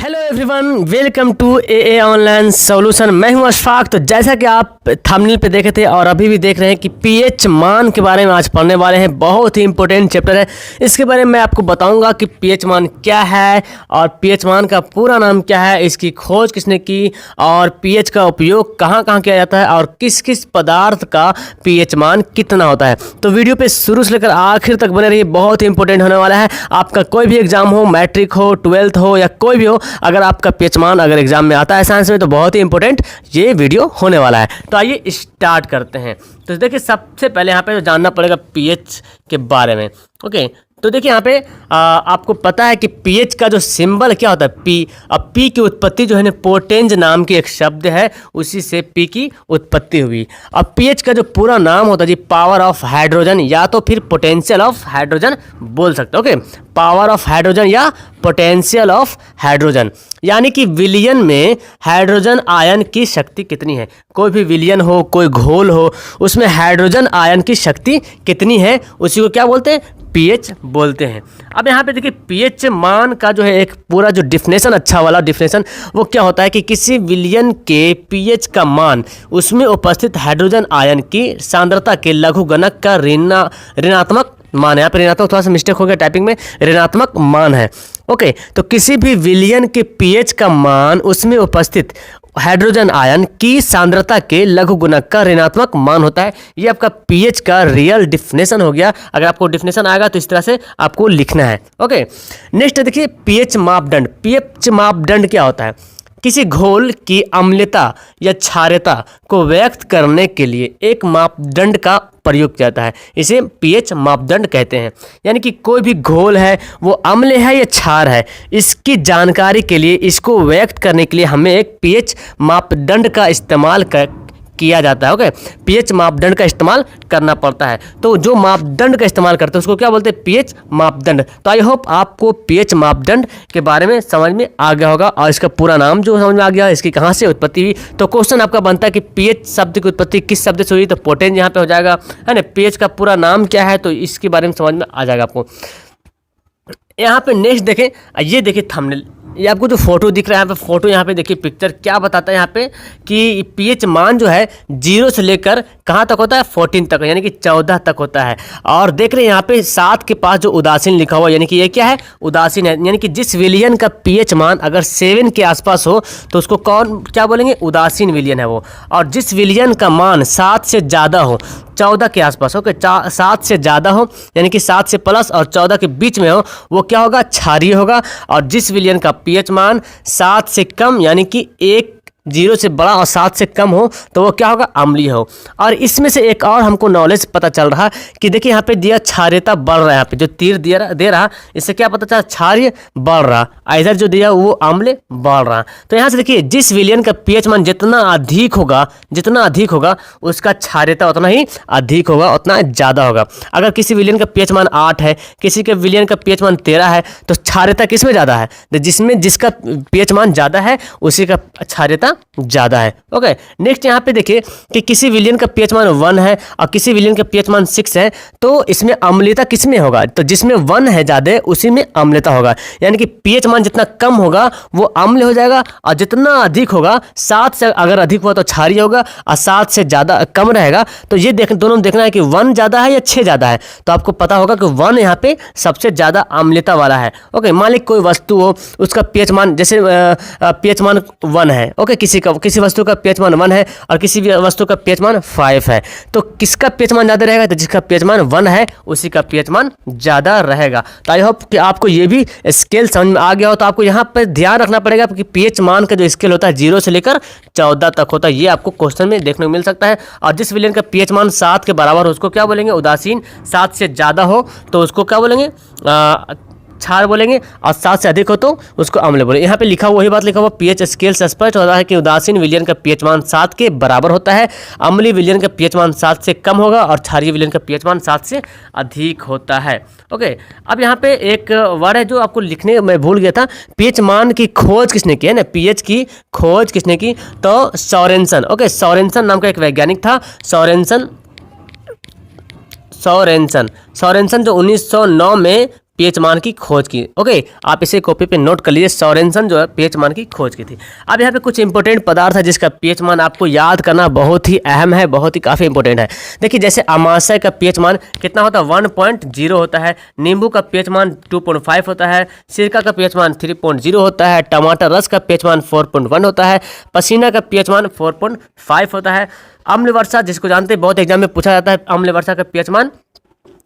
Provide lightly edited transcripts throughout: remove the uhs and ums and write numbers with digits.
Hello everyone, welcome to A online solution. मैं हूं अशफाक। तो जैसा कि आप थंबनेल पे देखे थे और अभी भी देख रहे हैं कि पीएच मान के बारे में आज पढ़ने वाले हैं। बहुत ही इंपॉर्टेंट चैप्टर है। इसके बारे में मैं आपको बताऊंगा कि पीएच मान क्या है और पीएच मान का पूरा नाम क्या है, इसकी खोज किसने की और पीएच का उपयोग कहाँ कहाँ किया जाता है और किस किस पदार्थ का पीएच मान कितना होता है। तो वीडियो पे शुरू से लेकर आखिर तक बने रहिए, बहुत ही इंपॉर्टेंट होने वाला है। आपका कोई भी एग्जाम हो, मैट्रिक हो, 12th हो या कोई भी हो, अगर आपका पीएच मान अगर एग्जाम में आता है साइंस में, तो बहुत ही इंपॉर्टेंट ये वीडियो होने वाला है। तो आइए स्टार्ट करते हैं। तो देखिए, सबसे पहले यहाँ पे जानना पड़ेगा पीएच के बारे में। ओके, तो देखिए यहाँ पे आपको पता है कि पीएच का जो सिंबल क्या होता है, पी। अब पी की उत्पत्ति जो है ना, पोटेंज नाम की एक शब्द है, उसी से पी की उत्पत्ति हुई। अब पीएच का जो पूरा नाम होता है जी, पावर ऑफ हाइड्रोजन या तो फिर पोटेंशियल ऑफ हाइड्रोजन बोल सकते हो। ओके, पावर ऑफ हाइड्रोजन या पोटेंशियल ऑफ हाइड्रोजन, यानी कि विलयन में हाइड्रोजन आयन की शक्ति कितनी है। कोई भी विलयन हो, कोई घोल हो, उसमें हाइड्रोजन आयन की शक्ति कितनी है, उसी को क्या बोलते हैं, पीएच बोलते हैं। अब यहाँ पे देखिए, पीएच मान का जो है एक पूरा जो डिफिनेशन, अच्छा वाला डिफिनेशन, वो क्या होता है कि किसी विलयन के पीएच का मान उसमें उपस्थित हाइड्रोजन आयन की सांद्रता के लघुगणक का ऋणात्मक मान है। यहाँ पे ऋणात्मक थोड़ा सा मिस्टेक हो गया टाइपिंग में, ऋणात्मक मान है। ओके, तो किसी भी विलयन के पीएच का मान उसमें उपस्थित हाइड्रोजन आयन की सांद्रता के लघुगुणक का ऋणात्मक मान होता है। ये आपका पीएच का रियल डिफिनेशन हो गया। अगर आपको डिफिनेशन आएगा तो इस तरह से आपको लिखना है। ओके, नेक्स्ट देखिए, पीएच मापदंड। पीएच मापदंड क्या होता है? किसी घोल की अम्लता या क्षारता को व्यक्त करने के लिए एक मापदंड का प्रयोग किया जाता है, इसे पीएच मापदंड कहते हैं। यानी कि कोई भी घोल है, वो अम्ल है या क्षार है, इसकी जानकारी के लिए, इसको व्यक्त करने के लिए हमें एक पीएच मापदंड का इस्तेमाल किया जाता है। ओके, पीएच मापदंड का इस्तेमाल करना पड़ता है। तो जो मापदंड का इस्तेमाल करते हैं उसको क्या बोलते हैं, पीएच मापदंड। तो आई होप आपको पीएच मापदंड के बारे में समझ में आ गया होगा और इसका पूरा नाम जो समझ में आ गया, इसकी कहाँ से उत्पत्ति हुई। तो क्वेश्चन आपका बनता है कि पीएच शब्द की उत्पत्ति किस शब्द से हुई, तो पोटेंज यहाँ पे हो जाएगा, है ना। पीएच का पूरा नाम क्या है, तो इसके बारे में समझ में आ जाएगा आपको। यहाँ पे नेक्स्ट देखें, ये देखिए थंबनेल, ये आपको जो फोटो दिख रहा है यहाँ पे, फोटो यहाँ पे देखिए, पिक्चर क्या बताता है यहाँ पे कि पीएच मान जो है 0 से लेकर कहाँ तक होता है, 14 तक, यानी कि 14 तक होता है। और देख रहे हैं यहाँ पे 7 के पास जो उदासीन लिखा हुआ, यानी कि ये क्या है, उदासीन है। यानी कि जिस विलयन का पीएच मान अगर 7 के आसपास हो तो उसको कौन क्या बोलेंगे, उदासीन विलयन है वो। और जिस विलयन का मान 7 से ज़्यादा हो, 14 के आसपास, ओके, 7 से ज़्यादा हो, यानी कि 7 से प्लस और 14 के बीच में हो, वो क्या होगा, क्षारीय होगा। और जिस विलयन का पीएच मान 7 से कम, यानी कि 0 से बड़ा और 7 से कम हो, तो वो क्या होगा, अम्लीय हो। और इसमें से एक और हमको नॉलेज पता चल रहा कि देखिए यहाँ पे दिया क्षारीयता बढ़ रहा है, यहाँ पे जो तीर दे रहा, इससे क्या पता चला, क्षारीय बढ़ रहा, इधर जो दिया वो अम्ल बढ़ रहा। तो यहाँ से देखिए, जिस विलयन का पीएच मान जितना अधिक होगा उसका क्षारीयता उतना ही अधिक होगा, उतना ज़्यादा होगा। अगर किसी विलयन का पीएच मान 8 है, किसी के विलयन का पीएच मान 13 है, तो क्षारीयता किस में ज़्यादा है, जिसका पीएच मान ज़्यादा है उसी का क्षारीयता ज़्यादा है। ओके, नेक्स्ट यहाँ पे देखिए कि किसी विलयन का पीएच मान 1 है और किसी विलयन का पीएच मान 6 है, तो इसमें अम्लता किस में होगा, तो जिसमें 1 है ज़्यादा उसी में अम्लता होगा। यानी कि पीएच मान जितना कम होगा वो अम्ल हो जाएगा, और जितना अधिक होगा, 7 से अगर अधिक हुआ तो क्षारीय होगा, और 7 से ज़्यादा कम रहेगा। तो ये दोनों देखना है कि 1 ज़्यादा है या 6 ज़्यादा है। तो आपको पता होगा कि 1 यहाँ पे सबसे ज़्यादा अम्लता वाला है। ओके, मान लीजिए कोई वस्तु हो, उसका पीएच मान जैसे पीएच मान 1 है। ओके, किसी वस्तु का पीएच मान 1 है और किसी भी वस्तु का पीएच मान 5 है, तो किसका पीएच मान ज़्यादा रहेगा, तो जिसका पीएच मान 1 है उसी का पीएच मान ज़्यादा रहेगा। तो आई होप कि आपको ये भी स्केल समझ में आ गया हो। तो आपको यहाँ पर ध्यान रखना पड़ेगा कि पीएच मान का जो स्केल होता है 0 से लेकर 14 तक होता है। ये आपको क्वेश्चन में देखने को मिल सकता है। और जिस विलयन का पीएच मान 7 के बराबर हो उसको क्या बोलेंगे, उदासीन। 7 से ज़्यादा हो तो उसको क्या बोलेंगे, क्षार बोलेंगे, और 7 से अधिक हो तो उसको अम्ल बोलेंगे। यहाँ पे लिखा हुआ, वही बात लिखा हुआ, पीएच स्केल से स्पष्ट होता है कि उदासीन विलयन का पीएच मान 7 के बराबर होता है, अम्लीय विलयन का पीएच मान 7 से कम होगा, और क्षारीय विलयन का पीएच मान 7 से अधिक होता है। ओके, अब यहाँ पे एक वर्ड है जो आपको लिखने में भूल गया था, पीएच मान की खोज किसने की है ना, पीएच की खोज किसने की, तो सोरेनसन। ओके, सोरेनसन नाम का एक वैज्ञानिक था, सोरेनसन जो 1909 में पीएच मान की खोज की। ओके, आप इसे कॉपी पे नोट कर लीजिए, सोरेनसन जो है पीएच मान की खोज की थी। अब यहाँ पे कुछ इंपॉर्टेंट पदार्थ है जिसका पीएच मान आपको याद करना बहुत ही अहम है, बहुत ही काफ़ी इंपॉर्टेंट है। देखिए जैसे अमाशय का पीएच मान कितना होता है 1.0 होता है, नींबू का पीएच मान 2.5 होता है, सिरका का पीएच मान 3.0 होता है, टमाटर रस का पीएच मान 4.1 होता है, पसीना का पीएच मान 4.5 होता है, अम्ल वर्षा जिसको जानते हैं बहुत एग्जाम में पूछा जाता है, अम्ल वर्षा का पीएच मान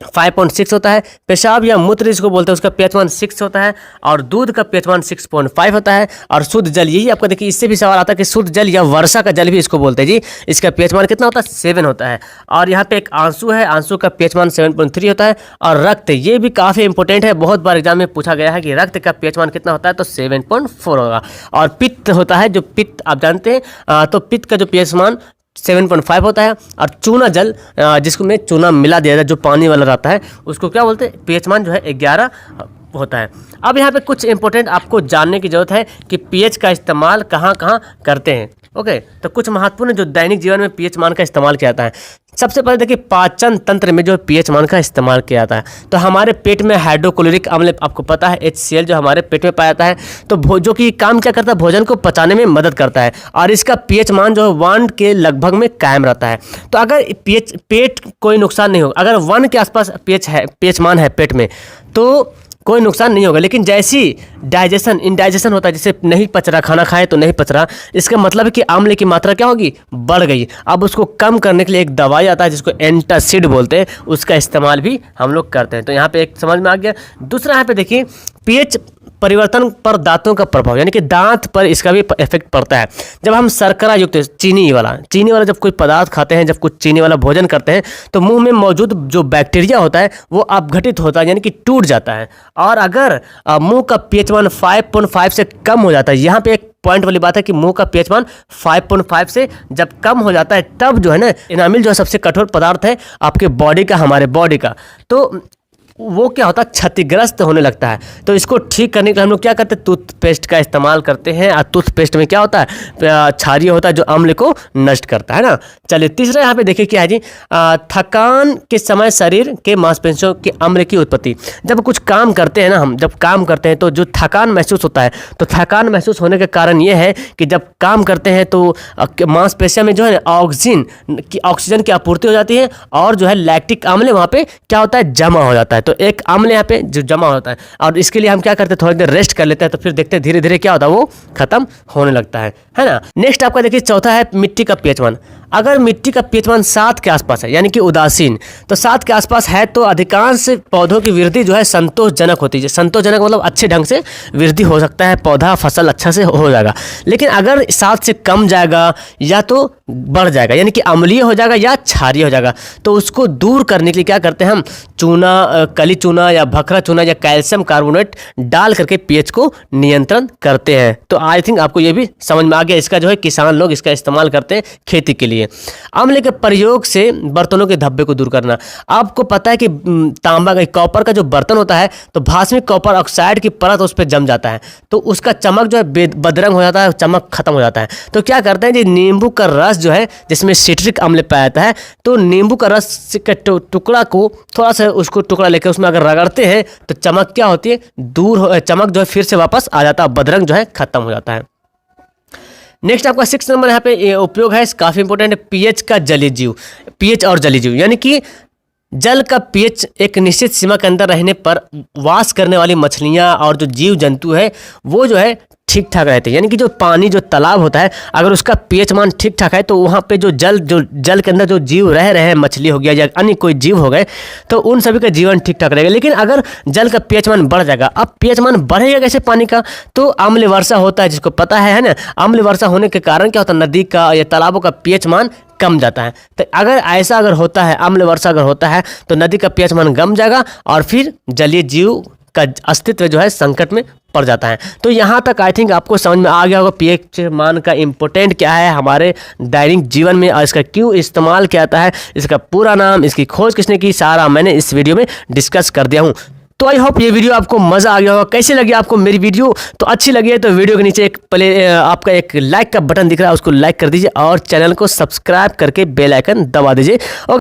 5.6 होता है, पेशाब या मूत्र जिसको बोलते हैं उसका पीएच मान 6 होता है, और दूध का पीएच मान 6.5 होता है, और शुद्ध जल, यही आपका देखिए इससे भी सवाल आता है कि शुद्ध जल या वर्षा का जल भी इसको बोलते हैं जी, इसका पीएच मान कितना होता है 7 होता है। और यहाँ पे एक आंसू है, आंसू का पीएच मान 7.3 होता है, और रक्त ये भी काफ़ी इंपॉर्टेंट है, बहुत बार एग्जाम में पूछा गया है कि रक्त का पीएच मान कितना होता है, तो 7.4 होगा। और पित्त होता है, जो पित्त आप जानते हैं, तो पित्त का जो पीएच मान 7.5 होता है, और चूना जल जिसको में चूना मिला दिया जाता है जो पानी वाला रहता है उसको क्या बोलते हैं, पीएच मान जो है 11 होता है। अब यहाँ पे कुछ इंपॉर्टेंट आपको जानने की जरूरत है कि पीएच का इस्तेमाल कहाँ कहाँ करते हैं। ओके, तो कुछ महत्वपूर्ण जो दैनिक जीवन में पीएच मान का इस्तेमाल किया जाता है। सबसे पहले देखिए पाचन तंत्र में जो पीएच मान का इस्तेमाल किया जाता है, तो हमारे पेट में हाइड्रोक्लोरिक अम्ल आपको पता है HCl जो हमारे पेट में पाया जाता है, तो जो कि काम क्या करता है, भोजन को पचाने में मदद करता है, और इसका पीएच मान जो है 1 के लगभग में कायम रहता है। तो अगर पेट कोई नुकसान नहीं होगा, अगर 1 के आसपास पीएच मान है पेट में तो कोई नुकसान नहीं होगा। लेकिन जैसी इंडाइजेशन होता है, जैसे नहीं पच रहा, खाना खाए तो नहीं पच रहा, इसका मतलब है कि अम्ल की मात्रा क्या होगी, बढ़ गई। अब उसको कम करने के लिए एक दवाई आता है जिसको एंटासिड बोलते हैं, उसका इस्तेमाल भी हम लोग करते हैं। तो यहाँ पे एक समझ में आ गया। दूसरा यहाँ पे देखिए पीएच परिवर्तन पर दांतों का प्रभाव, यानी कि दांत पर इसका भी इफेक्ट पड़ता है। जब हम शर्करा युक्त चीनी वाला जब कोई पदार्थ खाते हैं, जब कुछ चीनी वाला भोजन करते हैं, तो मुंह में मौजूद जो बैक्टीरिया होता है वो अपघटित होता है, यानी कि टूट जाता है। और अगर मुंह का पीएच मान 5.5 से कम हो जाता है, यहाँ पे एक पॉइंट वाली बात है कि मुंह का पीएच मान 5.5 से जब कम हो जाता है, तब जो है ना एनामिल जो है सबसे कठोर पदार्थ है आपके बॉडी का, हमारे बॉडी का, तो वो क्या होता है, क्षतिग्रस्त होने लगता है। तो इसको ठीक करने के लिए हम लोग क्या करते हैं, टूथपेस्ट का इस्तेमाल करते हैं। और टूथपेस्ट में क्या होता है, क्षारीय होता है जो अम्ल को नष्ट करता है ना। चलिए तीसरा यहाँ पे देखिए क्या है जी, थकान के समय शरीर के मांसपेशियों के अम्ल की उत्पत्ति। जब कुछ काम करते हैं ना, हम जब काम करते हैं तो जो थकान महसूस होता है, तो थकान महसूस होने के कारण ये है कि जब काम करते हैं तो मांसपेशियों में जो है ऑक्सीजन की आपूर्ति हो जाती है, और जो है लैक्टिक अम्ल वहाँ पे क्या होता है, जमा हो जाता है। तो एक अम्ल यहाँ पे जो जमा होता है, और इसके लिए हम क्या करते हैं, थोड़ी देर रेस्ट कर लेते हैं, तो फिर देखते हैं धीरे धीरे क्या होता है, वो खत्म होने लगता है ना। नेक्स्ट आपका देखिए चौथा है मिट्टी का पीएच मान। अगर मिट्टी का पीएच मान 7 के आसपास है, यानी कि उदासीन, तो 7 के आसपास है तो अधिकांश पौधों की वृद्धि जो है संतोषजनक होती है। संतोषजनक मतलब अच्छे ढंग से वृद्धि हो सकता है, पौधा फसल अच्छा से हो जाएगा। लेकिन अगर 7 से कम जाएगा या तो बढ़ जाएगा, यानी कि अम्लीय हो जाएगा या क्षारीय हो जाएगा, तो उसको दूर करने के लिए क्या करते हैं हम, चूना, कली चूना या भखरा चूना या कैल्शियम कार्बोनेट डाल करके पीएच को नियंत्रण करते हैं। तो आई थिंक आपको ये भी समझ में आ गया। इसका जो है किसान लोग इसका इस्तेमाल करते हैं खेती के लिए। अम्ल के प्रयोग से बर्तनों के धब्बे को दूर करना। आपको पता है कि तांबा का, कॉपर का जो बर्तन होता है, तो भास्मिक कॉपर ऑक्साइड की परत उस पर जम जाता है, तो उसका चमक जो है बदरंग हो जाता है, चमक खत्म हो जाता है। तो क्या करते हैं जी, नींबू का रस जो है जिसमें सिट्रिक अम्ल पाया जाता है, तो नींबू का रस के टुकड़ा को थोड़ा सा उसको टुकड़ा लेकर उसमें अगर रगड़ते हैं तो चमक क्या होती है, चमक जो है फिर से वापस आ जाता है, बदरंग जो है खत्म हो जाता है। नेक्स्ट आपका 6 नंबर यहाँ पे उपयोग है, काफ़ी इंपॉर्टेंट है, पीएच का जलीय जीव। पीएच और जलीय जीव यानी कि जल का पीएच एक निश्चित सीमा के अंदर रहने पर वास करने वाली मछलियाँ और जो जीव जंतु है वो जो है ठीक ठाक रहते हैं। यानी कि जो पानी, जो तालाब होता है, अगर उसका पीएच मान ठीक ठाक है तो वहाँ पे जो जल के अंदर जो जीव रह रहे हैं, मछली हो गया या अन्य कोई जीव हो गए, तो उन सभी का जीवन ठीक ठाक रहेगा। लेकिन अगर जल का पीएच मान बढ़ जाएगा, अब पीएच मान बढ़ेगा कैसे पानी का, तो अम्ल वर्षा होता है, जिसको पता है ना। अम्ल वर्षा होने के कारण क्या होता है, नदी का या तालाबों का पीएच मान कम जाता है। तो अगर होता है, अम्ल वर्षा अगर होता है, तो नदी का पीएच मान कम जाएगा और फिर जलीय जीव का अस्तित्व जो है संकट में पड़ जाता है। तो यहाँ तक आई थिंक आपको समझ में आ गया होगा पीएच मान का इम्पोर्टेंट क्या है हमारे दैनिक जीवन में, और इसका क्यों इस्तेमाल किया जाता है, इसका पूरा नाम, इसकी खोज किसने की, सारा मैंने इस वीडियो में डिस्कस कर दिया हूँ। तो आई होप ये वीडियो आपको मज़ा आ गया होगा। कैसे लगी आपको मेरी वीडियो, तो अच्छी लगी है तो वीडियो के नीचे आपका एक लाइक का बटन दिख रहा है, उसको लाइक कर दीजिए और चैनल को सब्सक्राइब करके बेल आइकन दबा दीजिए।